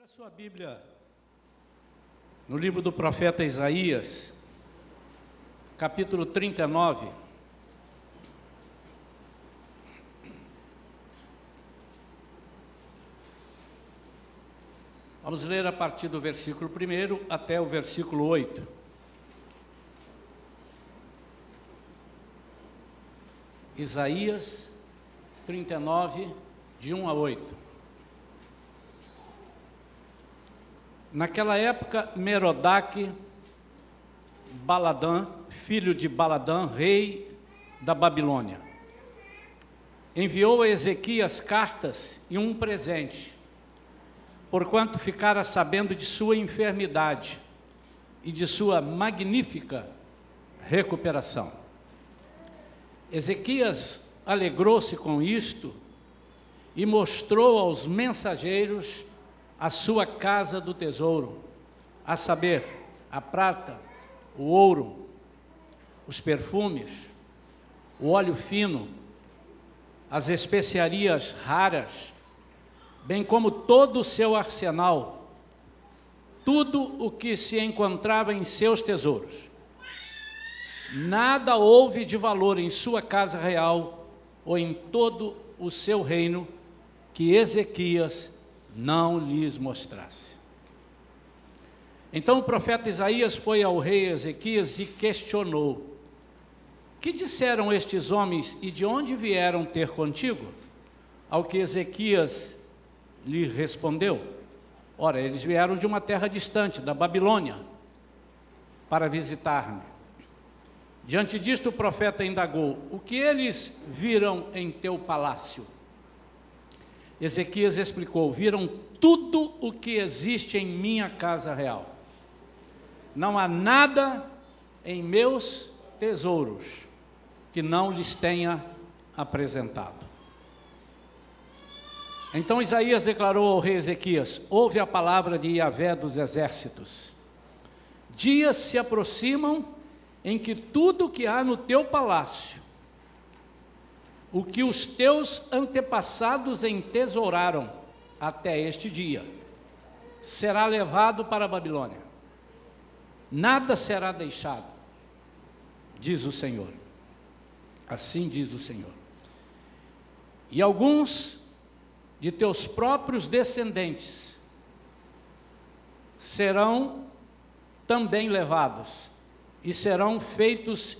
Abra sua Bíblia no livro do profeta Isaías, capítulo 39. Vamos ler a partir do versículo 1 até o versículo 8. Isaías 39, de 1 a 8. Naquela época, Merodach Baladã, filho de Baladã, rei da Babilônia, enviou a Ezequias cartas e um presente, porquanto ficara sabendo de sua enfermidade e de sua magnífica recuperação. Ezequias alegrou-se com isto e mostrou aos mensageiros a sua casa do tesouro, a saber, a prata, o ouro, os perfumes, o óleo fino, as especiarias raras, bem como todo o seu arsenal, tudo o que se encontrava em seus tesouros. Nada houve de valor em sua casa real ou em todo o seu reino que Ezequias não lhes mostrasse. Então o profeta Isaías foi ao rei Ezequias e questionou: que disseram estes homens e de onde vieram ter contigo? Ao que Ezequias lhe respondeu: ora, eles vieram de uma terra distante, da Babilônia, para visitar-me. Diante disto o profeta indagou: o que eles viram em teu palácio? Ezequias explicou: viram tudo o que existe em minha casa real. Não há nada em meus tesouros que não lhes tenha apresentado. Então Isaías declarou ao rei Ezequias: ouve a palavra de Yahvé dos exércitos. Dias se aproximam em que tudo o que há no teu palácio, o que os teus antepassados entesouraram até este dia, será levado para a Babilônia. Nada será deixado, diz o Senhor. Assim diz o Senhor. E alguns de teus próprios descendentes serão também levados e serão feitos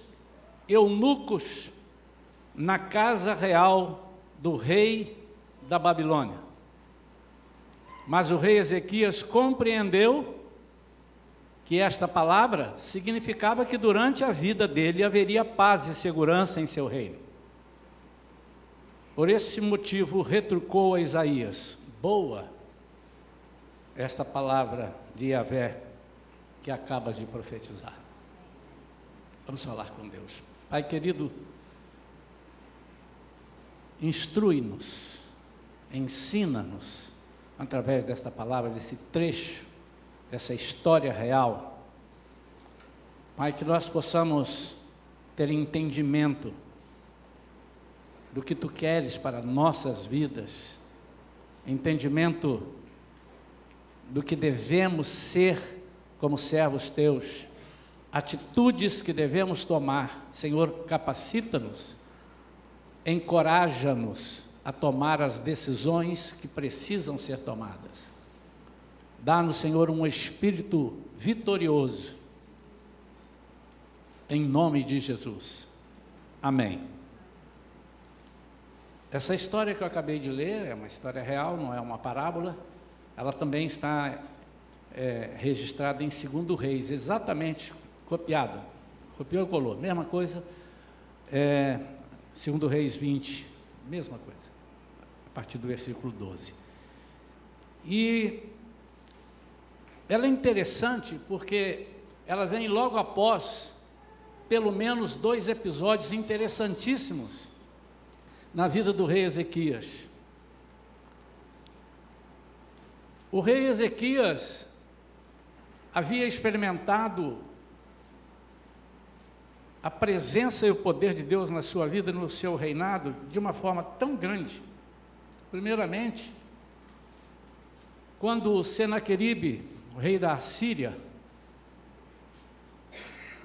eunucos na casa real do rei da Babilônia. Mas o rei Ezequias compreendeu que esta palavra significava que durante a vida dele haveria paz e segurança em seu reino. Por esse motivo retrucou a Isaías: boa esta palavra de Yahvé que acabas de profetizar. Vamos falar com Deus. Pai querido, instrui-nos, ensina-nos, através desta palavra, desse trecho, dessa história real. Pai, que nós possamos ter entendimento do que Tu queres para nossas vidas, entendimento do que devemos ser como servos Teus, atitudes que devemos tomar. Senhor, capacita-nos, encoraja-nos a tomar as decisões que precisam ser tomadas. Dá-nos, Senhor, um espírito vitorioso, em nome de Jesus. Amém. Essa história que eu acabei de ler é uma história real, não é uma parábola. Ela também está registrada em 2 Reis, exatamente copiado. Copiou e colou, mesma coisa. 2 Reis 20, mesma coisa, a partir do versículo 12. E ela é interessante porque ela vem logo após, pelo menos 2 episódios interessantíssimos na vida do rei Ezequias. O rei Ezequias havia experimentado a presença e o poder de Deus na sua vida, no seu reinado, de uma forma tão grande. Primeiramente, quando Senaqueribe, o rei da Assíria,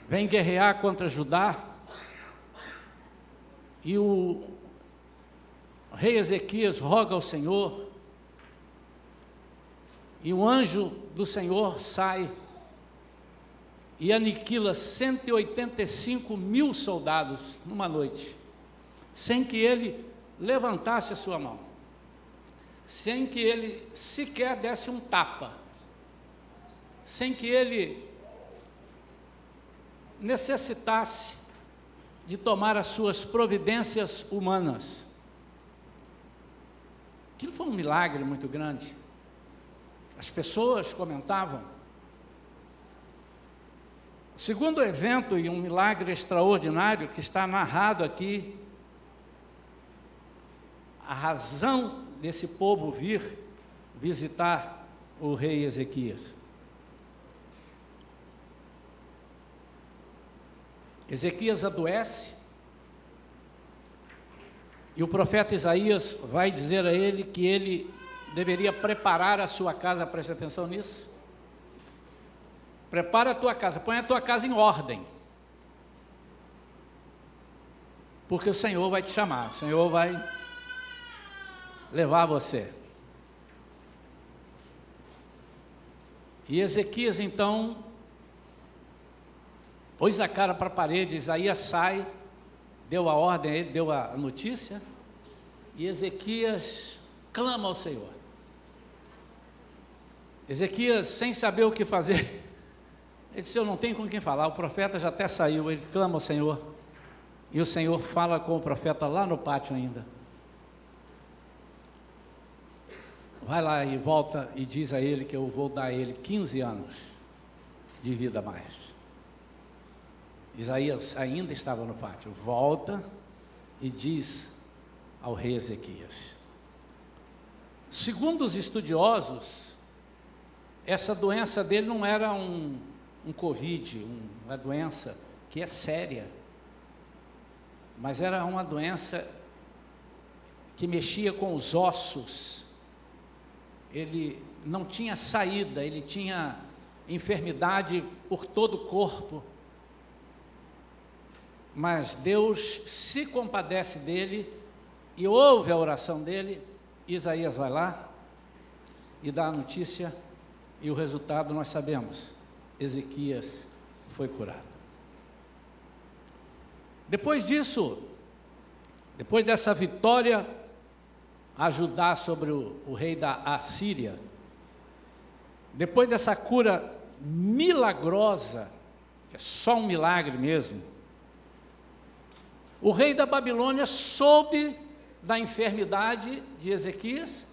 vem guerrear contra Judá, e o rei Ezequias roga ao Senhor, e o anjo do Senhor sai e aniquila 185.000 soldados numa noite, sem que ele levantasse a sua mão, sem que ele sequer desse um tapa, sem que ele necessitasse de tomar as suas providências humanas. Aquilo foi um milagre muito grande. As pessoas comentavam. O segundo evento e um milagre extraordinário que está narrado aqui, a razão desse povo vir visitar o rei Ezequias. Ezequias adoece, e o profeta Isaías vai dizer a ele que ele deveria preparar a sua casa. Preste atenção nisso. Prepara a tua casa, põe a tua casa em ordem, porque o Senhor vai te chamar, o Senhor vai levar você. E Ezequias então pôs a cara para a parede. Isaías sai, deu a ordem a ele, deu a notícia, e Ezequias clama ao Senhor. Ezequias, sem saber o que fazer, ele disse: eu não tenho com quem falar, o profeta já até saiu. Ele clama ao Senhor, e o Senhor fala com o profeta lá no pátio ainda. Vai lá e volta e diz a ele que eu vou dar a ele 15 anos de vida a mais. Isaías ainda estava no pátio. Volta e diz ao rei Ezequias. Segundo os estudiosos, essa doença dele não era um Covid, uma doença que é séria, mas era uma doença que mexia com os ossos. Ele não tinha saída, ele tinha enfermidade por todo o corpo, mas Deus se compadece dele e ouve a oração dele. Isaías vai lá e dá a notícia, e o resultado nós sabemos: Ezequias foi curado. Depois disso, depois dessa vitória a Judá sobre o rei da Assíria, depois dessa cura milagrosa, que é só um milagre mesmo, o rei da Babilônia soube da enfermidade de Ezequias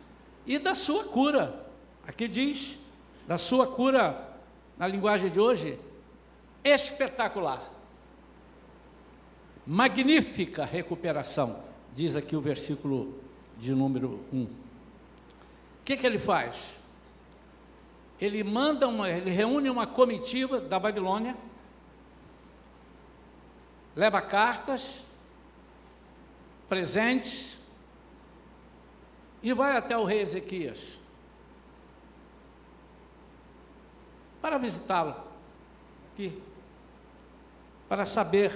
e da sua cura. Aqui diz, da sua cura, na linguagem de hoje, espetacular, magnífica recuperação, diz aqui o versículo de número 1. O que ele faz? Ele reúne uma comitiva da Babilônia, leva cartas, presentes, e vai até o rei Ezequias para visitá-lo aqui, para saber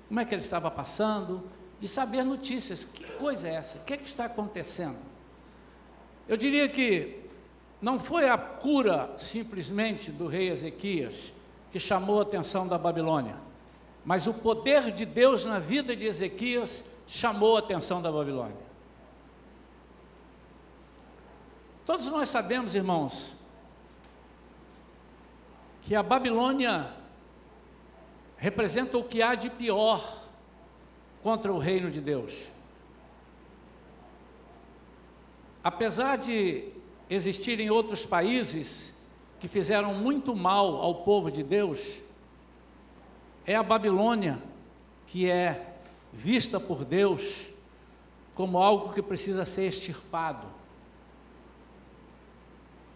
como é que ele estava passando e saber notícias. Que coisa é essa? O que está acontecendo? Eu diria que não foi a cura simplesmente do rei Ezequias que chamou a atenção da Babilônia, mas o poder de Deus na vida de Ezequias chamou a atenção da Babilônia. Todos nós sabemos, irmãos, que a Babilônia representa o que há de pior contra o reino de Deus. Apesar de existirem outros países que fizeram muito mal ao povo de Deus, é a Babilônia que é vista por Deus como algo que precisa ser extirpado,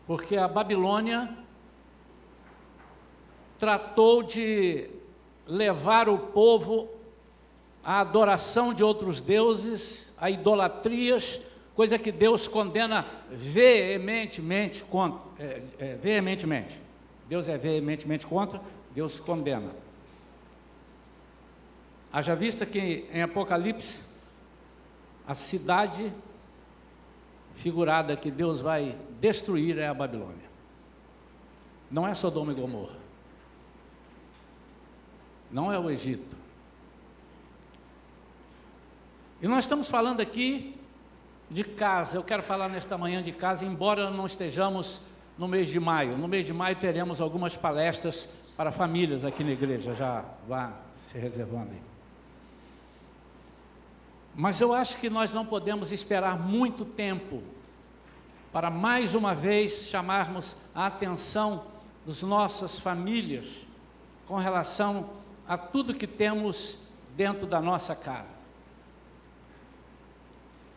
porque a Babilônia tratou de levar o povo à adoração de outros deuses, a idolatrias, coisa que Deus condena veementemente contra. Veementemente. Deus é veementemente contra, Deus condena. Haja vista que em Apocalipse, a cidade figurada que Deus vai destruir é a Babilônia. Não é Sodoma e Gomorra. Não é o Egito. E nós estamos falando aqui de casa. Eu quero falar nesta manhã de casa, embora não estejamos no mês de maio. No mês de maio teremos algumas palestras para famílias aqui na igreja, já vá se reservando aí. Mas eu acho que nós não podemos esperar muito tempo para mais uma vez chamarmos a atenção das nossas famílias com relação a tudo que temos dentro da nossa casa.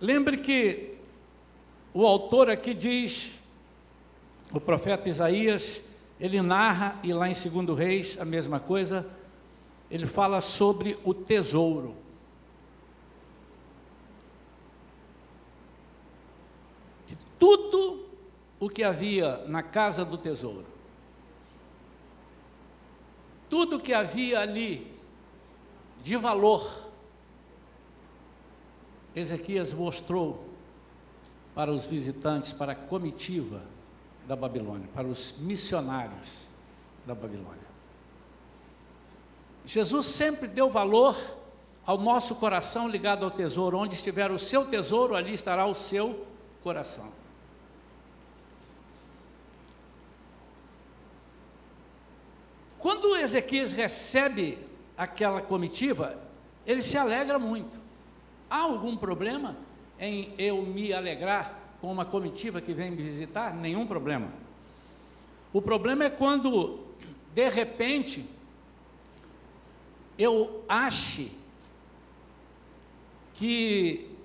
Lembre que o autor aqui diz, o profeta Isaías, ele narra, e lá em 2 Reis, a mesma coisa, ele fala sobre o tesouro. De tudo o que havia na casa do tesouro, tudo que havia ali de valor, Ezequias mostrou para os visitantes, para a comitiva da Babilônia, para os missionários da Babilônia. Jesus sempre deu valor ao nosso coração ligado ao tesouro. Onde estiver o seu tesouro, ali estará o seu coração. Quando Ezequias recebe aquela comitiva, ele se alegra muito. Há algum problema em eu me alegrar com uma comitiva que vem me visitar? Nenhum problema. O problema é quando, de repente, eu ache que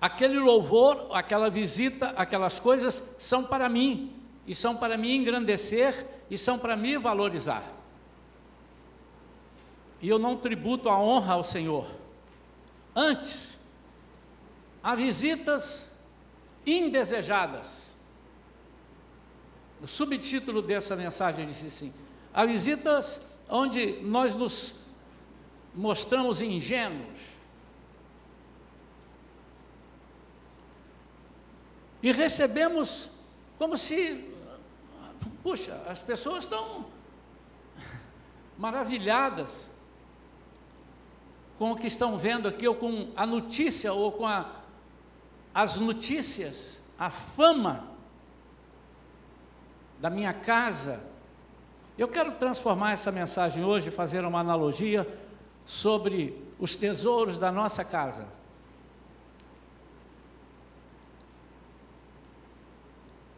aquele louvor, aquela visita, aquelas coisas são para mim, e são para me engrandecer, e são para me valorizar. E eu não tributo a honra ao Senhor. Antes, há visitas indesejadas. O subtítulo dessa mensagem disse assim: há visitas onde nós nos mostramos ingênuos. E recebemos como se, puxa, as pessoas estão maravilhadas com o que estão vendo aqui, ou com a notícia, ou com as notícias, a fama da minha casa. Eu quero transformar essa mensagem hoje, fazer uma analogia sobre os tesouros da nossa casa.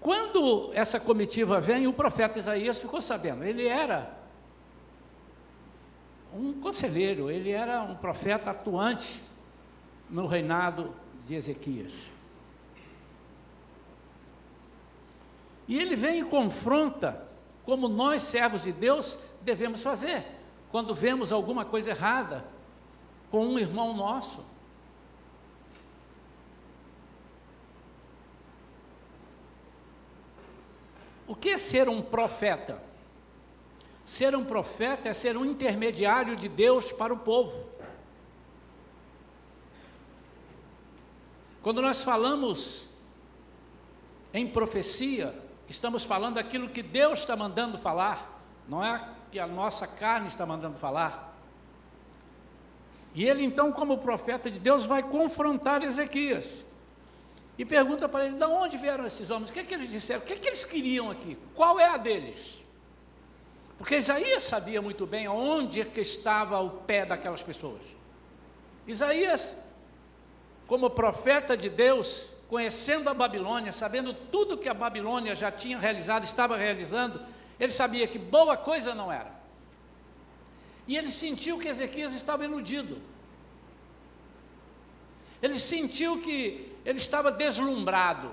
Quando essa comitiva vem, o profeta Isaías ficou sabendo. Ele era um conselheiro, ele era um profeta atuante no reinado de Ezequias. E ele vem e confronta, como nós, servos de Deus, devemos fazer, quando vemos alguma coisa errada com um irmão nosso. O que é ser um profeta? Ser um profeta é ser um intermediário de Deus para o povo. Quando nós falamos em profecia, estamos falando aquilo que Deus está mandando falar, não é que a nossa carne está mandando falar. E ele então, como profeta de Deus, vai confrontar Ezequias e pergunta para ele: de onde vieram esses homens? O que é que eles disseram? O que é que eles queriam aqui? Qual é a deles? Porque Isaías sabia muito bem onde é que estava o pé daquelas pessoas. Isaías, como profeta de Deus, conhecendo a Babilônia, sabendo tudo que a Babilônia já tinha realizado, estava realizando, ele sabia que boa coisa não era. E ele sentiu que Ezequias estava iludido. Ele sentiu que ele estava deslumbrado.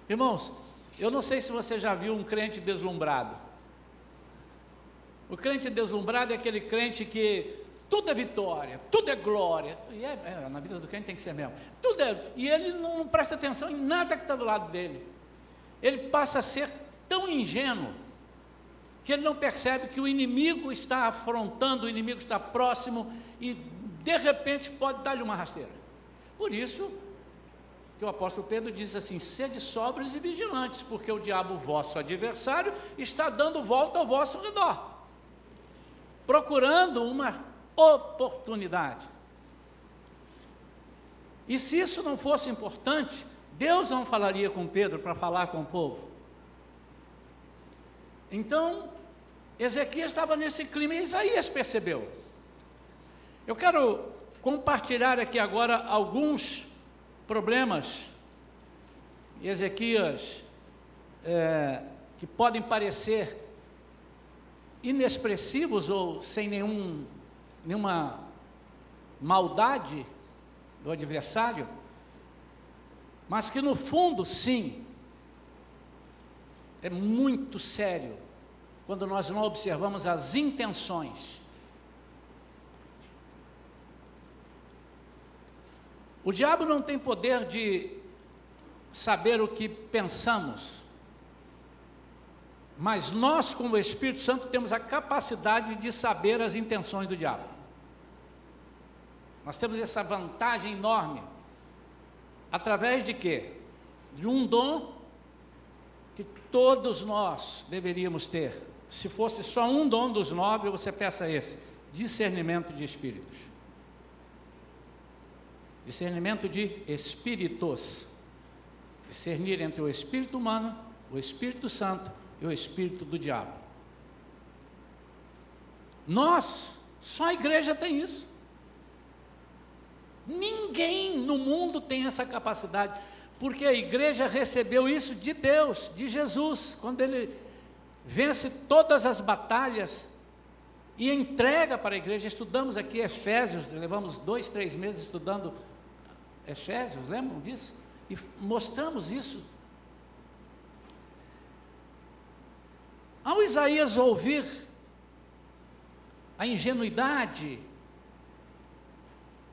Irmãos, eu não sei se você já viu um crente deslumbrado. O crente deslumbrado é aquele crente que tudo é vitória, tudo é glória, e na vida do crente tem que ser mesmo, tudo é, e ele não presta atenção em nada que está do lado dele, ele passa a ser tão ingênuo, que ele não percebe que o inimigo está afrontando, o inimigo está próximo, e de repente pode dar-lhe uma rasteira. Por isso que o apóstolo Pedro diz assim: sede sóbrios e vigilantes, porque o diabo, vosso adversário, está dando volta ao vosso redor, procurando uma oportunidade. E se isso não fosse importante, Deus não falaria com Pedro para falar com o povo. Então, Ezequias estava nesse clima e Isaías percebeu. Eu quero compartilhar aqui agora alguns problemas, Ezequias, que podem parecer inexpressivos ou sem nenhuma maldade do adversário, mas que no fundo, sim, é muito sério quando nós não observamos as intenções. O diabo não tem poder de saber o que pensamos, mas nós, como o Espírito Santo, temos a capacidade de saber as intenções do diabo. Nós temos essa vantagem enorme, através de quê? De um dom que todos nós deveríamos ter. Se fosse só um dom dos 9, você peça esse: discernimento de espíritos. Discernimento de espíritos. Discernir entre o espírito humano, o Espírito Santo e o espírito do diabo. Só a igreja tem isso. Ninguém no mundo tem essa capacidade, porque a igreja recebeu isso de Deus, de Jesus, quando ele vence todas as batalhas e entrega para a igreja. Estudamos aqui Efésios, levamos 2, 3 meses estudando Efésios, lembram disso? E mostramos isso. Ao Isaías ouvir a ingenuidade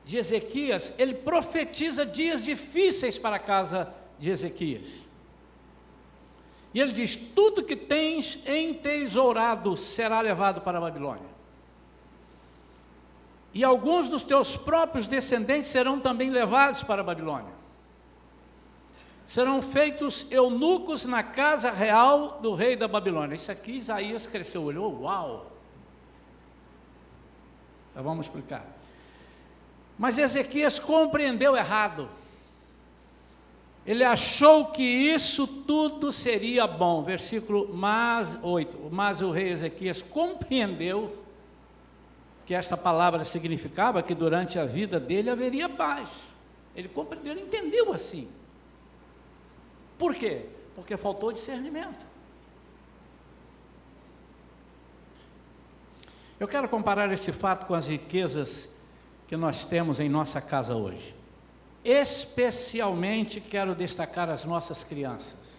de Ezequias, ele profetiza dias difíceis para a casa de Ezequias. E ele diz: tudo que tens entesourado será levado para a Babilônia. E alguns dos teus próprios descendentes serão também levados para a Babilônia. Serão feitos eunucos na casa real do rei da Babilônia. Isso aqui Isaías cresceu, olhou, uau! Então vamos explicar. Mas Ezequias compreendeu errado. Ele achou que isso tudo seria bom. Versículo 8. Mas o rei Ezequias compreendeu que esta palavra significava que durante a vida dele haveria paz. Ele compreendeu, ele entendeu assim. Por quê? Porque faltou discernimento. Eu quero comparar este fato com as riquezas que nós temos em nossa casa hoje. Especialmente quero destacar as nossas crianças.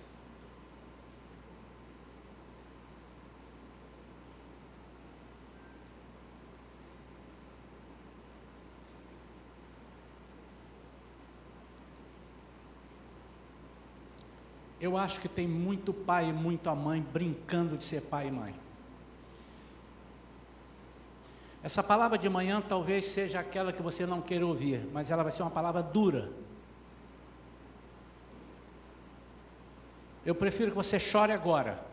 Eu acho que tem muito pai e muita mãe brincando de ser pai e mãe. Essa palavra de manhã talvez seja aquela que você não queira ouvir, mas ela vai ser uma palavra dura. Eu prefiro que você chore agora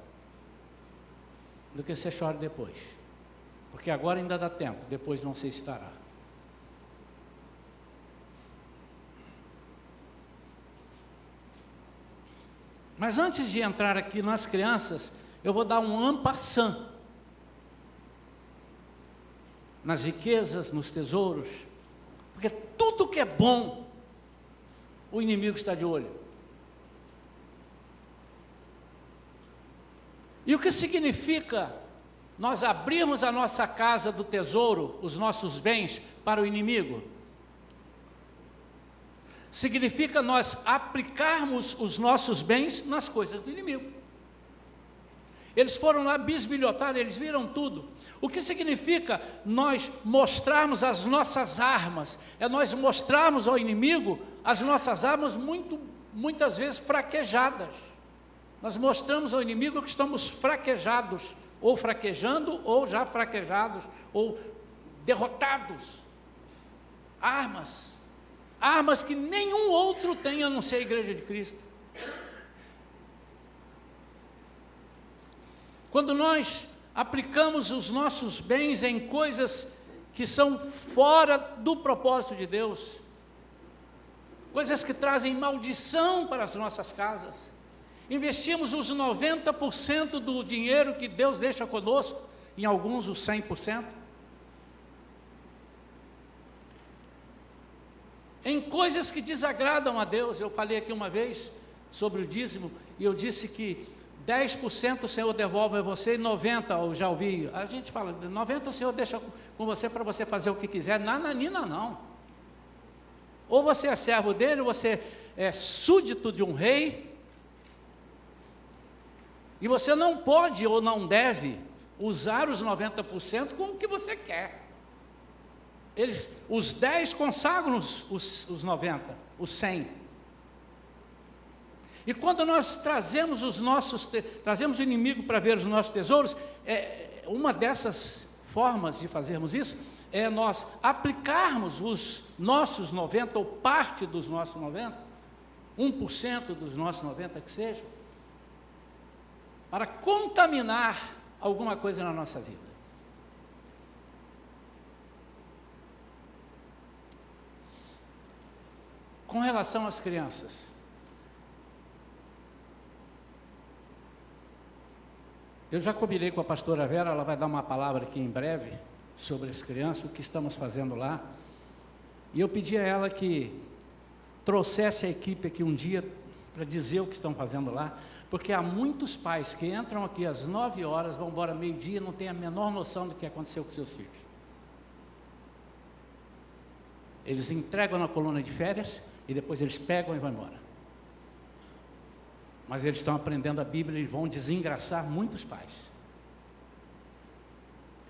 do que você chore depois, porque agora ainda dá tempo, depois não sei se estará. Mas antes de entrar aqui nas crianças, eu vou dar um en passant nas riquezas, nos tesouros, porque tudo que é bom, o inimigo está de olho. E o que significa nós abrirmos a nossa casa do tesouro, os nossos bens, para o inimigo? Significa nós aplicarmos os nossos bens nas coisas do inimigo. Eles foram lá bisbilhotar, eles viram tudo. O que significa nós mostrarmos as nossas armas? É nós mostrarmos ao inimigo as nossas armas muitas vezes fraquejadas. Nós mostramos ao inimigo que estamos fraquejados, ou fraquejando, ou já fraquejados, ou derrotados. Armas que nenhum outro tem a não ser a Igreja de Cristo. Quando nós aplicamos os nossos bens em coisas que são fora do propósito de Deus, coisas que trazem maldição para as nossas casas, investimos os 90% do dinheiro que Deus deixa conosco, em alguns os 100%, em coisas que desagradam a Deus. Eu falei aqui uma vez sobre o dízimo, e eu disse que 10% o Senhor devolve a você, e 90%, eu já ouvi, a gente fala, 90% o Senhor deixa com você para você fazer o que quiser. Nananina não. Ou você é servo dele, ou você é súdito de um rei, e você não pode ou não deve usar os 90% com o que você quer. Os 10 consagram os 90, os 100. E quando nós trazemos trazemos o inimigo para ver os nossos tesouros, uma dessas formas de fazermos isso é nós aplicarmos os nossos 90, ou parte dos nossos 90, 1% dos nossos 90 que seja, para contaminar alguma coisa na nossa vida. Com relação às crianças, eu já combinei com a pastora Vera, ela vai dar uma palavra aqui em breve sobre as crianças, o que estamos fazendo lá, e eu pedi a ela que trouxesse a equipe aqui um dia para dizer o que estão fazendo lá, porque há muitos pais que entram aqui às 9 horas, vão embora meio-dia, não têm a menor noção do que aconteceu com seus filhos. Eles entregam na coluna de férias, e depois eles pegam e vão embora. Mas eles estão aprendendo a Bíblia e vão desengraçar muitos pais.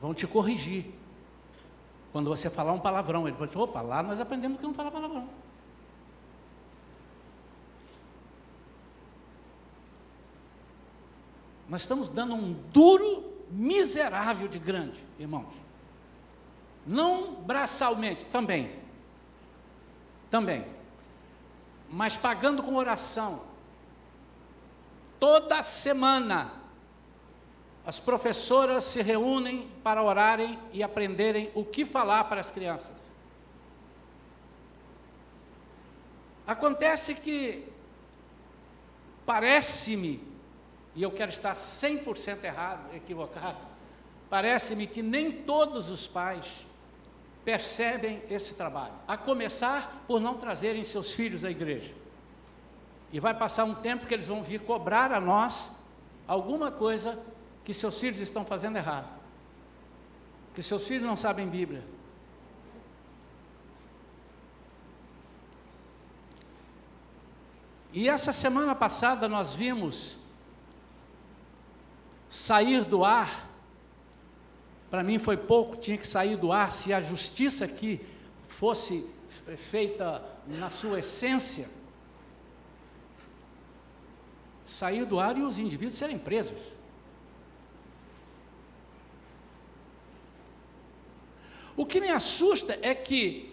Vão te corrigir. Quando você falar um palavrão, ele vai dizer, opa, lá nós aprendemos que não fala palavrão. Nós estamos dando um duro miserável de grande, irmãos. Não braçalmente, também, mas pagando com oração. Toda semana, as professoras se reúnem para orarem e aprenderem o que falar para as crianças. Acontece que, parece-me, e eu quero estar 100% errado, equivocado, parece-me que nem todos os pais percebem esse trabalho, a começar por não trazerem seus filhos à igreja. E vai passar um tempo que eles vão vir cobrar a nós alguma coisa que seus filhos estão fazendo errado, que seus filhos não sabem Bíblia. E essa semana passada nós vimos sair do ar. Para mim foi pouco, tinha que sair do ar. Se a justiça aqui fosse feita na sua essência, sair do ar e os indivíduos serem presos. O que me assusta é que,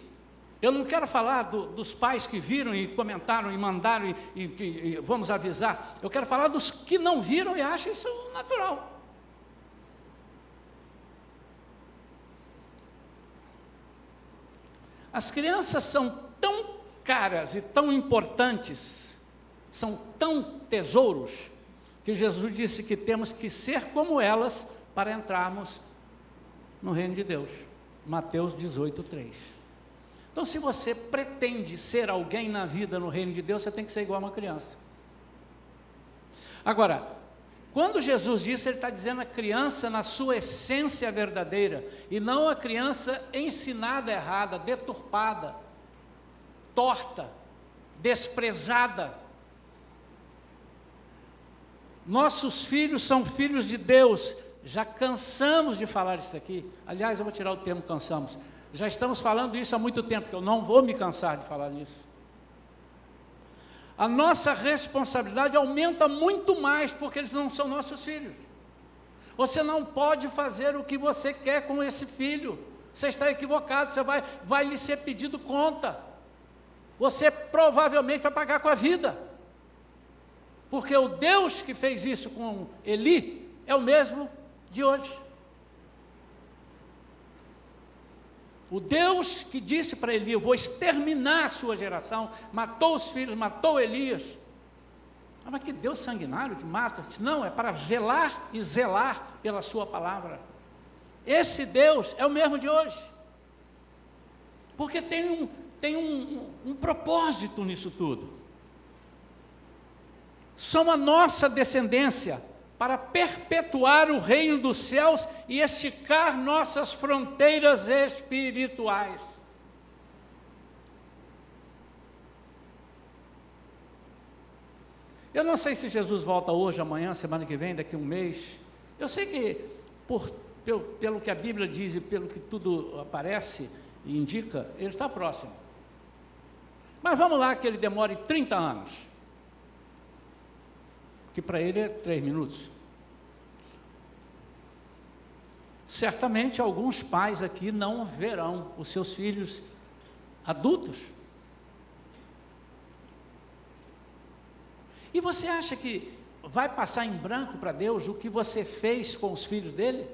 eu não quero falar dos pais que viram e comentaram e mandaram e vamos avisar, eu quero falar dos que não viram e acham isso natural. As crianças são tão caras e tão importantes, são tão tesouros, que Jesus disse que temos que ser como elas para entrarmos no reino de Deus. Mateus 18:3. Então, se você pretende ser alguém na vida no reino de Deus, você tem que ser igual a uma criança. Agora, quando Jesus disse, ele está dizendo a criança na sua essência verdadeira, e não a criança ensinada errada, deturpada, torta, desprezada. Nossos filhos são filhos de Deus. Já cansamos de falar isso aqui. Aliás, eu vou tirar o termo cansamos. Já estamos falando isso há muito tempo, que eu não vou me cansar de falar nisso. A nossa responsabilidade aumenta muito mais, porque eles não são nossos filhos. Você não pode fazer o que você quer com esse filho. Você está equivocado, vai lhe ser pedido conta. Você provavelmente vai pagar com a vida. Porque o Deus que fez isso com Eli é o mesmo de hoje. O Deus que disse para Eli: eu vou exterminar a sua geração, matou os filhos, matou Elias. Mas que Deus sanguinário que mata? Não, é para velar e zelar pela sua palavra. Esse Deus é o mesmo de hoje. Porque tem um propósito nisso tudo. São a nossa descendência para perpetuar o reino dos céus e esticar nossas fronteiras espirituais. Eu não sei se Jesus volta hoje, amanhã, semana que vem, daqui a um mês. Eu sei que, pelo que a Bíblia diz e pelo que tudo aparece e indica, ele está próximo. Mas vamos lá que ele demore 30 anos. Que para ele é 3 minutos. Certamente alguns pais aqui não verão os seus filhos adultos. E você acha que vai passar em branco para Deus o que você fez com os filhos dele?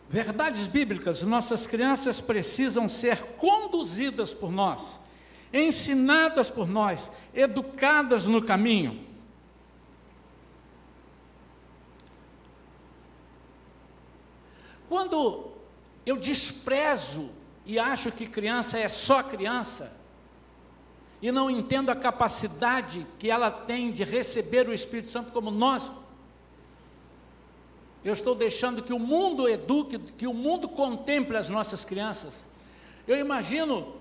Verdades bíblicas: nossas crianças precisam ser conduzidas por nós, ensinadas por nós, educadas no caminho. Quando eu desprezo e acho que criança é só criança, e não entendo a capacidade que ela tem de receber o Espírito Santo como nós, eu estou deixando que o mundo eduque, que o mundo contemple as nossas crianças. Eu imagino,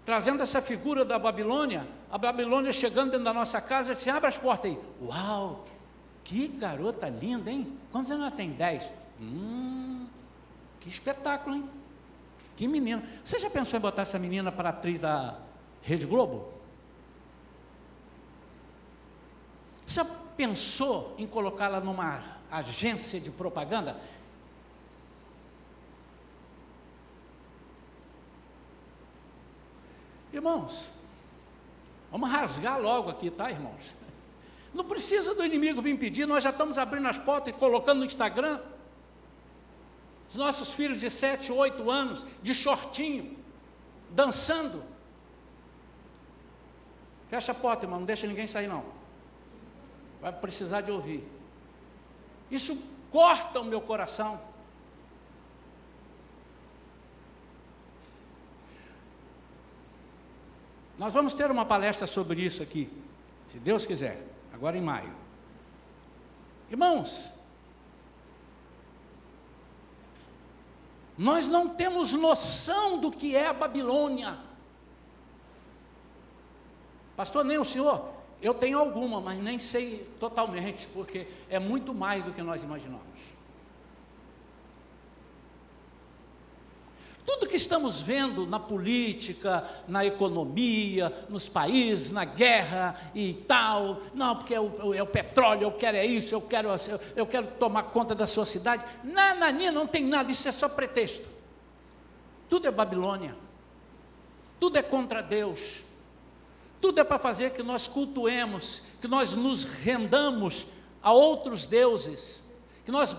trazendo essa figura da Babilônia, a Babilônia chegando dentro da nossa casa e disse: abre as portas aí. Uau, que garota linda, hein? Quantos anos ela tem? 10? Que espetáculo, hein? Que menina. Você já pensou em botar essa menina para atriz da Rede Globo? Você já pensou em colocá-la numa agência de propaganda? Irmãos, vamos rasgar logo aqui, tá, irmãos? Não precisa do inimigo vir pedir, nós já estamos abrindo as portas e colocando no Instagram os nossos filhos de 7, 8 anos, de shortinho, dançando. Fecha a porta, irmão, não deixa ninguém sair não. Vai precisar de ouvir. Isso corta o meu coração. Nós vamos ter uma palestra sobre isso aqui, se Deus quiser, agora em maio. Irmãos, nós não temos noção do que é a Babilônia. Pastor, nem o senhor? Eu tenho alguma, mas nem sei totalmente, porque é muito mais do que nós imaginamos. Tudo que estamos vendo na política, na economia, nos países, na guerra e tal, não, porque é o petróleo, eu quero isso, eu quero tomar conta da sua cidade. Nanania, não tem nada, isso é só pretexto. Tudo é Babilônia, tudo é contra Deus, tudo é para fazer que nós cultuemos, que nós nos rendamos a outros deuses, que nós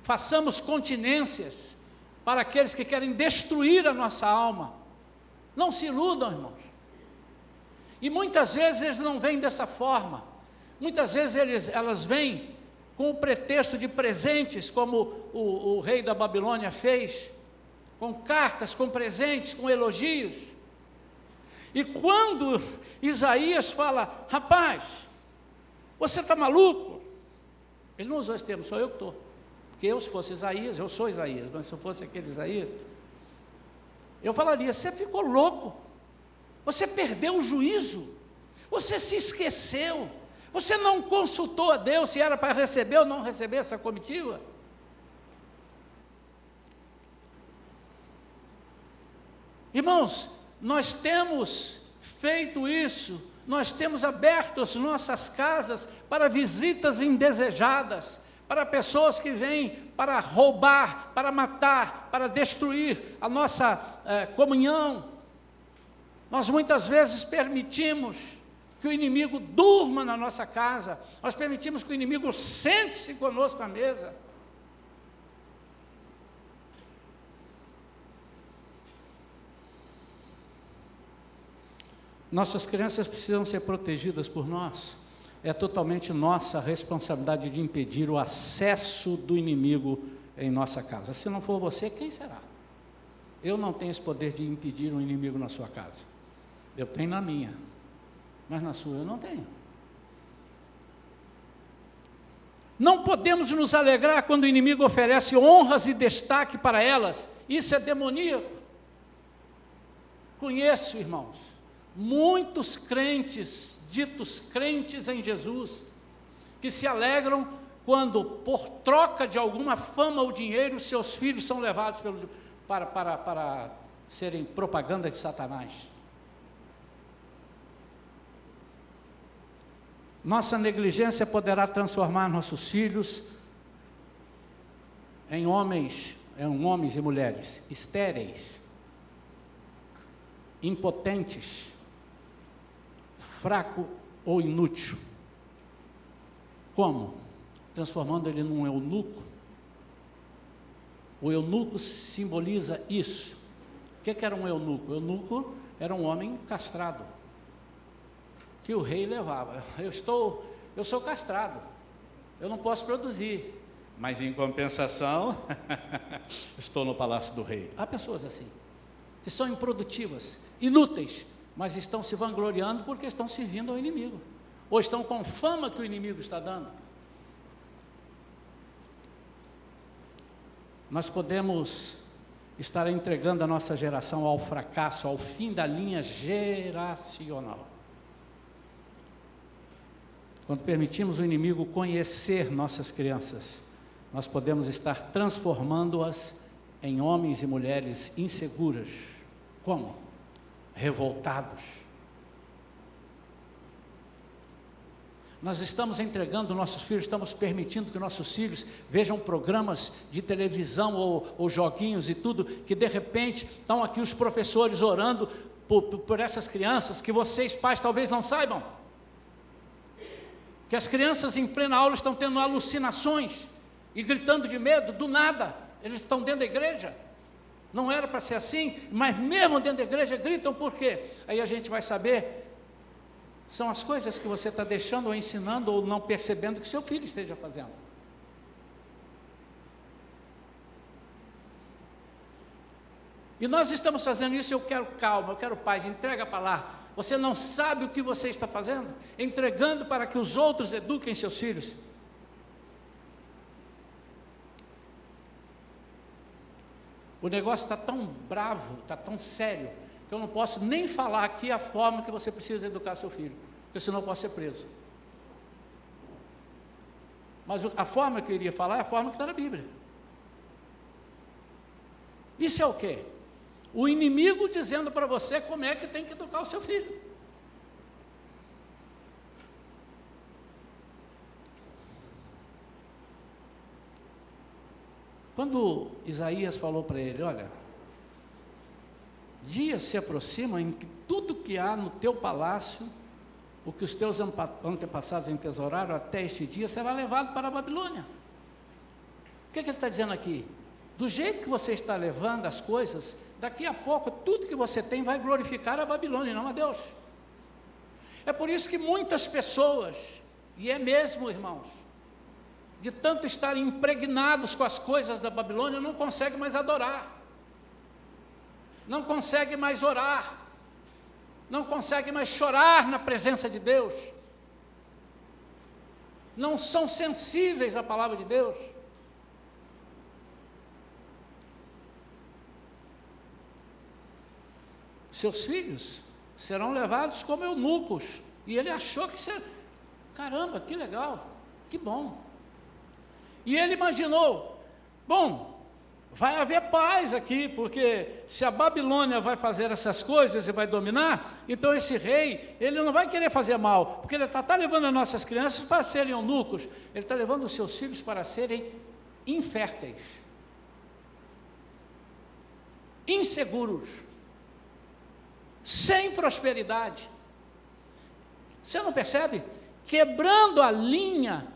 façamos continências para aqueles que querem destruir a nossa alma. Não se iludam, irmãos. E muitas vezes eles não vêm dessa forma. Muitas vezes elas vêm com o pretexto de presentes, como o rei da Babilônia fez, com cartas, com presentes, com elogios. E quando Isaías fala: rapaz, você está maluco? Ele não usou esse termo, sou eu que estou. Porque eu, se fosse Isaías, eu sou Isaías, mas se eu fosse aquele Isaías, eu falaria: você ficou louco? Você perdeu o juízo, você se esqueceu, você não consultou a Deus se era para receber ou não receber essa comitiva. Irmãos, nós temos feito isso, nós temos aberto as nossas casas para visitas indesejadas, para pessoas que vêm para roubar, para matar, para destruir a nossa comunhão. Nós muitas vezes permitimos que o inimigo durma na nossa casa, nós permitimos que o inimigo sente-se conosco à mesa. Nossas crianças precisam ser protegidas por nós. É totalmente nossa responsabilidade de impedir o acesso do inimigo em nossa casa. Se não for você, quem será? Eu não tenho esse poder de impedir um inimigo na sua casa. Eu tenho na minha, mas na sua eu não tenho. Não podemos nos alegrar quando o inimigo oferece honras e destaque para elas. Isso é demoníaco. Conheço, irmãos, muitos crentes, ditos crentes em Jesus, que se alegram quando, por troca de alguma fama ou dinheiro, seus filhos são levados para serem propaganda de Satanás. Nossa negligência poderá transformar nossos filhos em homens e mulheres estéreis, impotentes, fraco ou inútil. Como? Transformando ele num eunuco. O eunuco simboliza isso. O que era um eunuco? O eunuco era um homem castrado, que o rei levava. Eu sou castrado, eu não posso produzir, mas em compensação, estou no palácio do rei. Há pessoas assim, que são improdutivas, inúteis, mas estão se vangloriando porque estão servindo ao inimigo, ou estão com fama que o inimigo está dando. Nós podemos estar entregando a nossa geração ao fracasso, ao fim da linha geracional, quando permitimos o inimigo conhecer nossas crianças. Nós podemos estar transformando-as em homens e mulheres inseguras. Como? Revoltados. Nós estamos entregando nossos filhos, estamos permitindo que nossos filhos vejam programas de televisão ou joguinhos e tudo, que de repente estão aqui os professores orando por essas crianças, que vocês pais talvez não saibam. Que as crianças em plena aula estão tendo alucinações e gritando de medo, do nada. Eles estão dentro da igreja, não era para ser assim, mas mesmo dentro da igreja gritam. Por quê? Aí a gente vai saber, são as coisas que você está deixando ou ensinando ou não percebendo que seu filho esteja fazendo. E nós estamos fazendo isso. Eu quero calma, eu quero paz, entrega para lá. Você não sabe o que você está fazendo, entregando para que os outros eduquem seus filhos. O negócio está tão bravo, está tão sério, que eu não posso nem falar aqui a forma que você precisa educar seu filho, porque senão eu posso ser preso. Mas a forma que eu iria falar é a forma que está na Bíblia. Isso é o quê? O inimigo dizendo para você como é que tem que educar o seu filho. Quando Isaías falou para ele, olha, dias se aproximam em que tudo que há no teu palácio, o que os teus antepassados entesouraram até este dia, será levado para a Babilônia. O que ele está dizendo aqui? Do jeito que você está levando as coisas, daqui a pouco tudo que você tem vai glorificar a Babilônia, não a Deus. É por isso que muitas pessoas, e é mesmo, irmãos, de tanto estarem impregnados com as coisas da Babilônia, não conseguem mais adorar, não conseguem mais orar, não conseguem mais chorar na presença de Deus, não são sensíveis à palavra de Deus. Seus filhos serão levados como eunucos. E ele achou que caramba, que legal, que bom. E ele imaginou, bom, vai haver paz aqui, porque se a Babilônia vai fazer essas coisas e vai dominar, então esse rei, ele não vai querer fazer mal, porque ele está levando as nossas crianças para serem eunucos, ele está levando os seus filhos para serem inférteis, inseguros, sem prosperidade. Você não percebe? Quebrando a linha,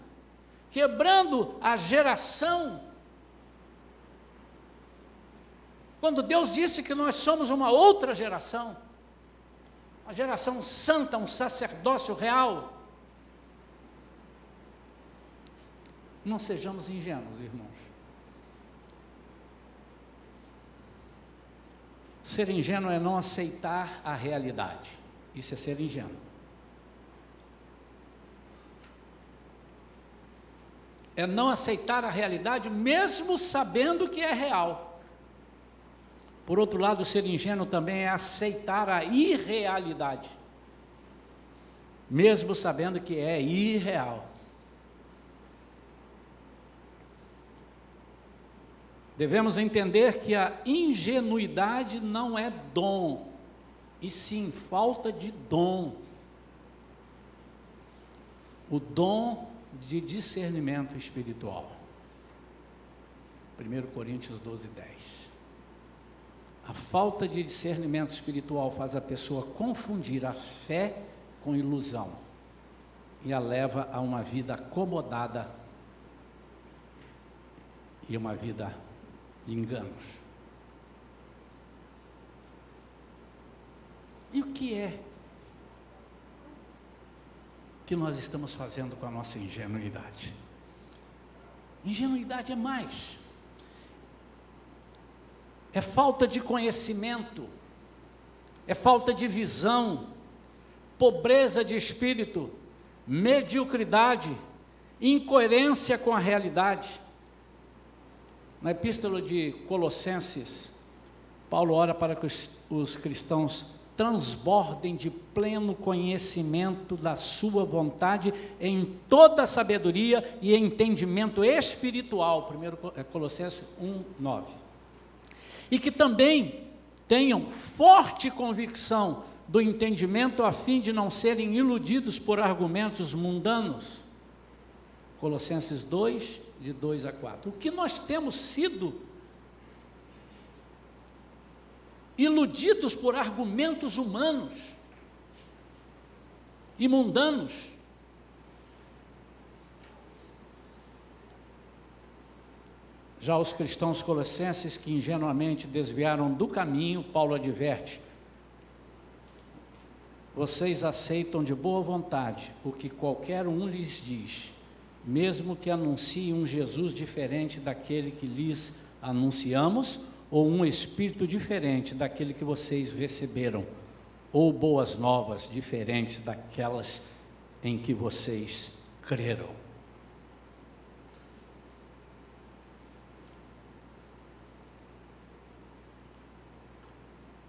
quebrando a geração. Quando Deus disse que nós somos uma outra geração, uma geração santa, um sacerdócio real. Não sejamos ingênuos, irmãos. Ser ingênuo é não aceitar a realidade. Isso é ser ingênuo. É não aceitar a realidade, mesmo sabendo que é real. Por outro lado, ser ingênuo também é aceitar a irrealidade, mesmo sabendo que é irreal. Devemos entender que a ingenuidade não é dom, e sim falta de dom. O dom de discernimento espiritual. 1 Coríntios 12:10. A falta de discernimento espiritual faz a pessoa confundir a fé com ilusão e a leva a uma vida acomodada e uma vida de enganos. E o que é que nós estamos fazendo com a nossa ingenuidade? Ingenuidade é mais. É falta de conhecimento, é falta de visão, pobreza de espírito, mediocridade, incoerência com a realidade. Na epístola de Colossenses, Paulo ora para que os cristãos transbordem de pleno conhecimento da sua vontade em toda sabedoria e entendimento espiritual, 1 Colossenses 1:9. E que também tenham forte convicção do entendimento a fim de não serem iludidos por argumentos mundanos, Colossenses 2, de 2-4. O que nós temos sido iludidos por argumentos humanos e mundanos. Já os cristãos colossenses que ingenuamente desviaram do caminho, Paulo adverte: vocês aceitam de boa vontade o que qualquer um lhes diz, mesmo que anuncie um Jesus diferente daquele que lhes anunciamos, ou um espírito diferente daquele que vocês receberam, ou boas novas diferentes daquelas em que vocês creram.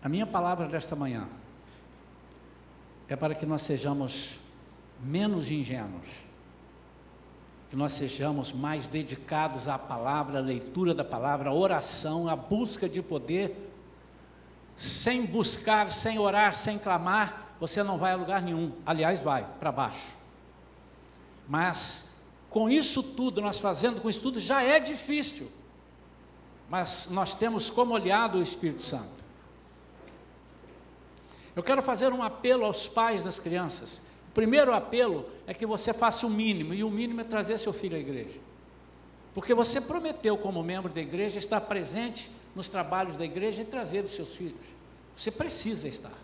A minha palavra desta manhã é para que nós sejamos menos ingênuos, que nós sejamos mais dedicados à palavra, à leitura da palavra, à oração, à busca de poder. Sem buscar, sem orar, sem clamar, você não vai a lugar nenhum. Aliás, vai para baixo. Mas com isso tudo, nós fazendo com isso tudo, já é difícil. Mas nós temos como aliado o Espírito Santo. Eu quero fazer um apelo aos pais das crianças. O primeiro apelo é que você faça o mínimo, e o mínimo é trazer seu filho à igreja. Porque você prometeu, como membro da igreja, estar presente nos trabalhos da igreja e trazer os seus filhos. Você precisa estar.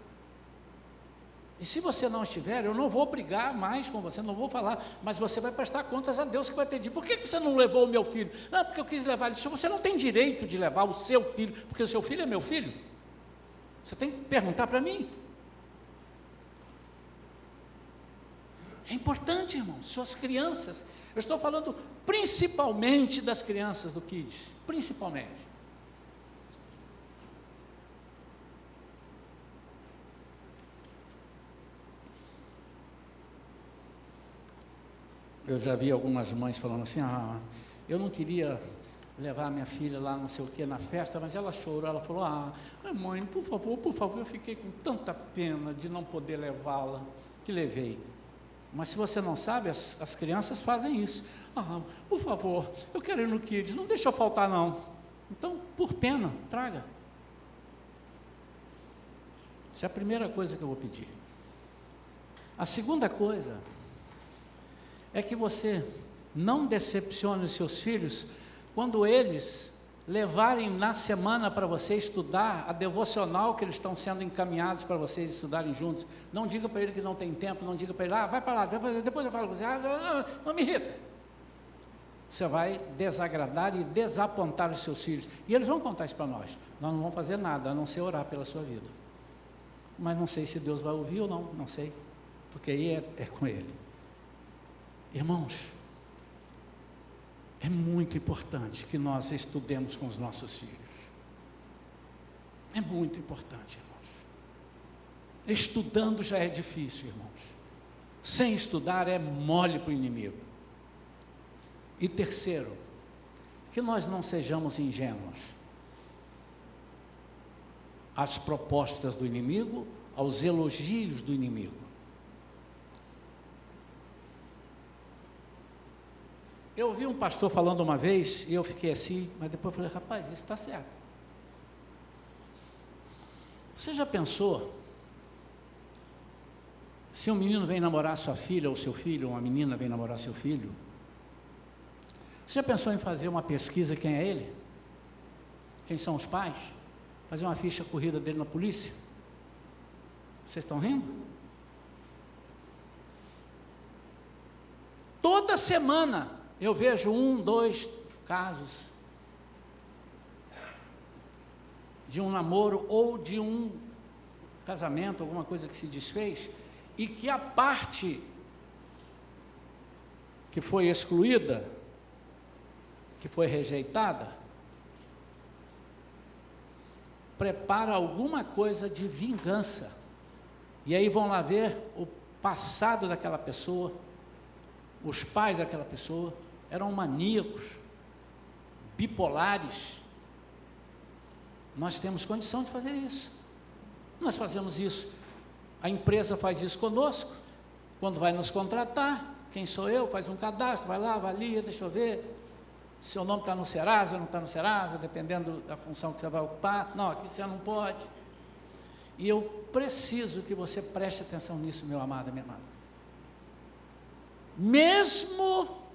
E se você não estiver, eu não vou brigar mais com você, não vou falar, mas você vai prestar contas a Deus, que vai pedir: por que você não levou o meu filho? Não, porque eu quis levar ele. Você não tem direito de levar o seu filho, porque o seu filho é meu filho. Você tem que perguntar para mim. É importante, irmão, suas crianças. Eu estou falando principalmente das crianças do Kids, principalmente. Eu já vi algumas mães falando assim, eu não queria levar minha filha lá não sei o que na festa, mas ela chorou, ela falou, mãe, por favor, eu fiquei com tanta pena de não poder levá-la, que levei. Mas se você não sabe, as crianças fazem isso. Por favor, eu quero ir no Kids, não deixa eu faltar não. Então, por pena, traga. Essa é a primeira coisa que eu vou pedir. A segunda coisa é que você não decepcione os seus filhos quando eles levarem na semana para você estudar a devocional que eles estão sendo encaminhados para vocês estudarem juntos. Não diga para ele que não tem tempo, não diga para ele, vai para lá, depois eu falo com você, não me irrita. Você vai desagradar e desapontar os seus filhos. E eles vão contar isso para nós. Nós não vamos fazer nada, a não ser orar pela sua vida. Mas não sei se Deus vai ouvir ou não sei. Porque aí é com Ele. Irmãos, é muito importante que nós estudemos com os nossos filhos. É muito importante, irmãos. Estudando já é difícil, irmãos. Sem estudar é mole para o inimigo. E terceiro, que nós não sejamos ingênuos às propostas do inimigo, aos elogios do inimigo. Eu ouvi um pastor falando uma vez, e eu fiquei assim, mas depois eu falei, rapaz, isso está certo. Você já pensou, se um menino vem namorar sua filha, ou seu filho, ou uma menina vem namorar seu filho, você já pensou em fazer uma pesquisa quem é ele? Quem são os pais? Fazer uma ficha corrida dele na polícia? Vocês estão rindo? Toda semana eu vejo 1, 2 casos de um namoro ou de um casamento, alguma coisa que se desfez, e que a parte que foi excluída, que foi rejeitada, prepara alguma coisa de vingança. E aí vão lá ver o passado daquela pessoa, os pais daquela pessoa eram maníacos, bipolares. Nós temos condição de fazer isso. Nós fazemos isso. A empresa faz isso conosco, quando vai nos contratar. Quem sou eu? Faz um cadastro, vai lá, avalia, deixa eu ver. Seu nome está no Serasa, não está no Serasa, dependendo da função que você vai ocupar. Não, aqui você não pode. E eu preciso que você preste atenção nisso, meu amado e minha amada. Mesmo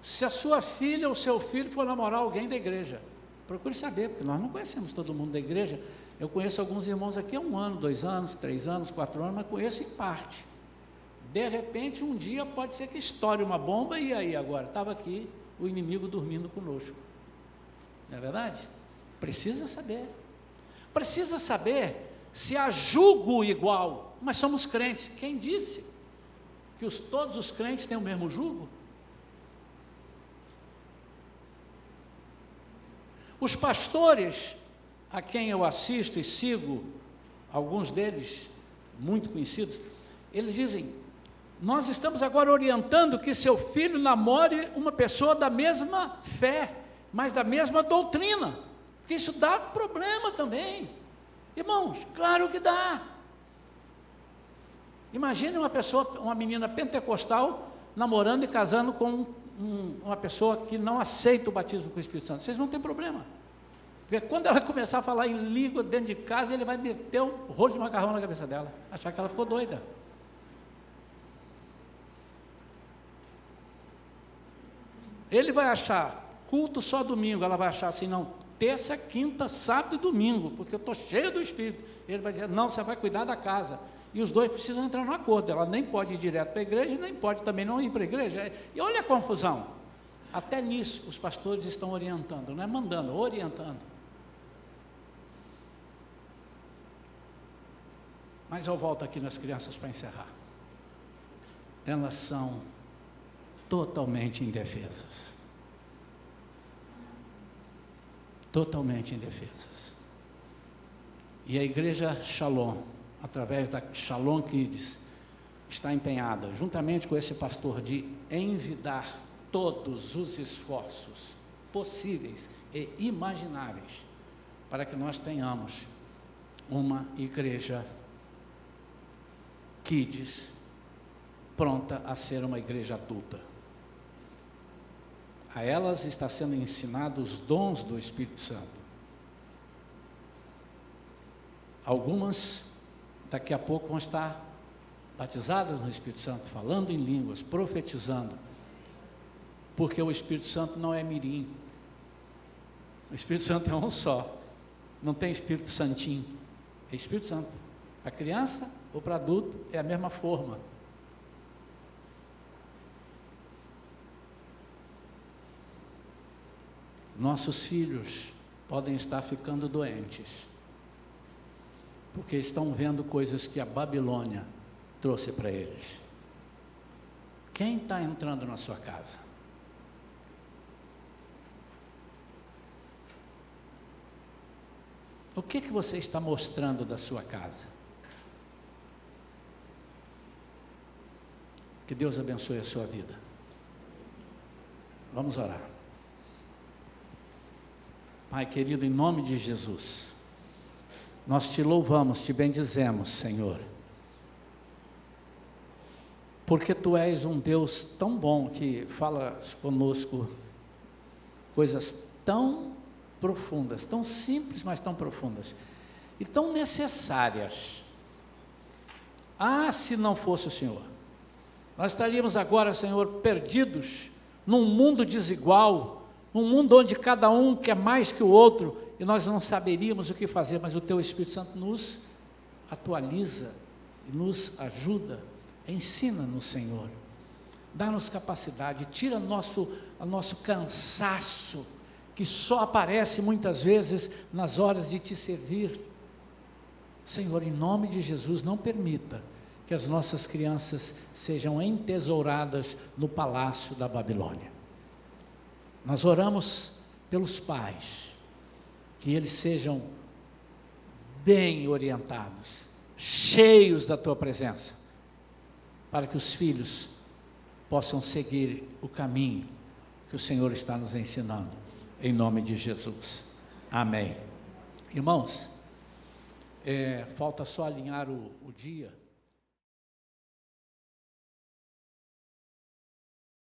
se a sua filha ou seu filho for namorar alguém da igreja, procure saber, porque nós não conhecemos todo mundo da igreja. Eu conheço alguns irmãos aqui há 1 ano, 2 anos, 3 anos, 4 anos, mas conheço em parte. De repente, um dia pode ser que estoure uma bomba, e aí agora? Estava aqui o inimigo dormindo conosco. Não é verdade? Precisa saber. Precisa saber se há jugo igual. Mas somos crentes. Quem disse que todos os crentes têm o mesmo jugo? Os pastores a quem eu assisto e sigo, alguns deles muito conhecidos, eles dizem: nós estamos agora orientando que seu filho namore uma pessoa da mesma fé, mas da mesma doutrina, porque isso dá problema também. Irmãos, claro que dá. Imagine uma menina pentecostal namorando e casando com uma pessoa que não aceita o batismo com o Espírito Santo. Vocês vão ter problema. Porque quando ela começar a falar em língua dentro de casa, ele vai meter o rolo de macarrão na cabeça dela, achar que ela ficou doida. Ele vai achar culto só domingo, ela vai achar assim, não, terça, quinta, sábado e domingo, porque eu estou cheio do Espírito. Ele vai dizer, não, você vai cuidar da casa. E os dois precisam entrar no acordo. Ela nem pode ir direto para a igreja, nem pode também não ir para a igreja. E olha a confusão. Até nisso os pastores estão orientando, não é mandando, orientando. Mas eu volto aqui nas crianças para encerrar. Elas são totalmente indefesas. Totalmente indefesas. E a igreja Shalom, através da Shalom Kids, está empenhada, juntamente com esse pastor, de envidar todos os esforços possíveis e imagináveis para que nós tenhamos uma igreja Kids pronta a ser uma igreja adulta. A elas está sendo ensinado os dons do Espírito Santo. Algumas daqui a pouco vão estar batizadas no Espírito Santo, falando em línguas, profetizando, porque o Espírito Santo não é mirim. O Espírito Santo é um só, não tem Espírito Santinho, é Espírito Santo. Para criança ou para adulto é a mesma forma. Nossos filhos podem estar ficando doentes, porque estão vendo coisas que a Babilônia trouxe para eles. Quem está entrando na sua casa? O que você está mostrando da sua casa? Que Deus abençoe a sua vida. Vamos orar. Pai querido, em nome de Jesus, nós te louvamos, te bendizemos, Senhor, porque Tu és um Deus tão bom que fala conosco coisas tão profundas, tão simples, mas tão profundas e tão necessárias. Se não fosse o Senhor, nós estaríamos agora, Senhor, perdidos num mundo desigual, num mundo onde cada um quer mais que o outro, e nós não saberíamos o que fazer, mas o Teu Espírito Santo nos atualiza, nos ajuda, ensina-nos, Senhor, dá-nos capacidade, tira nosso cansaço, que só aparece muitas vezes nas horas de Te servir. Senhor, em nome de Jesus, não permita que as nossas crianças sejam entesouradas no palácio da Babilônia. Nós oramos pelos pais, que eles sejam bem orientados, cheios da Tua presença, para que os filhos possam seguir o caminho que o Senhor está nos ensinando, em nome de Jesus. Amém. Irmãos, falta só alinhar o dia.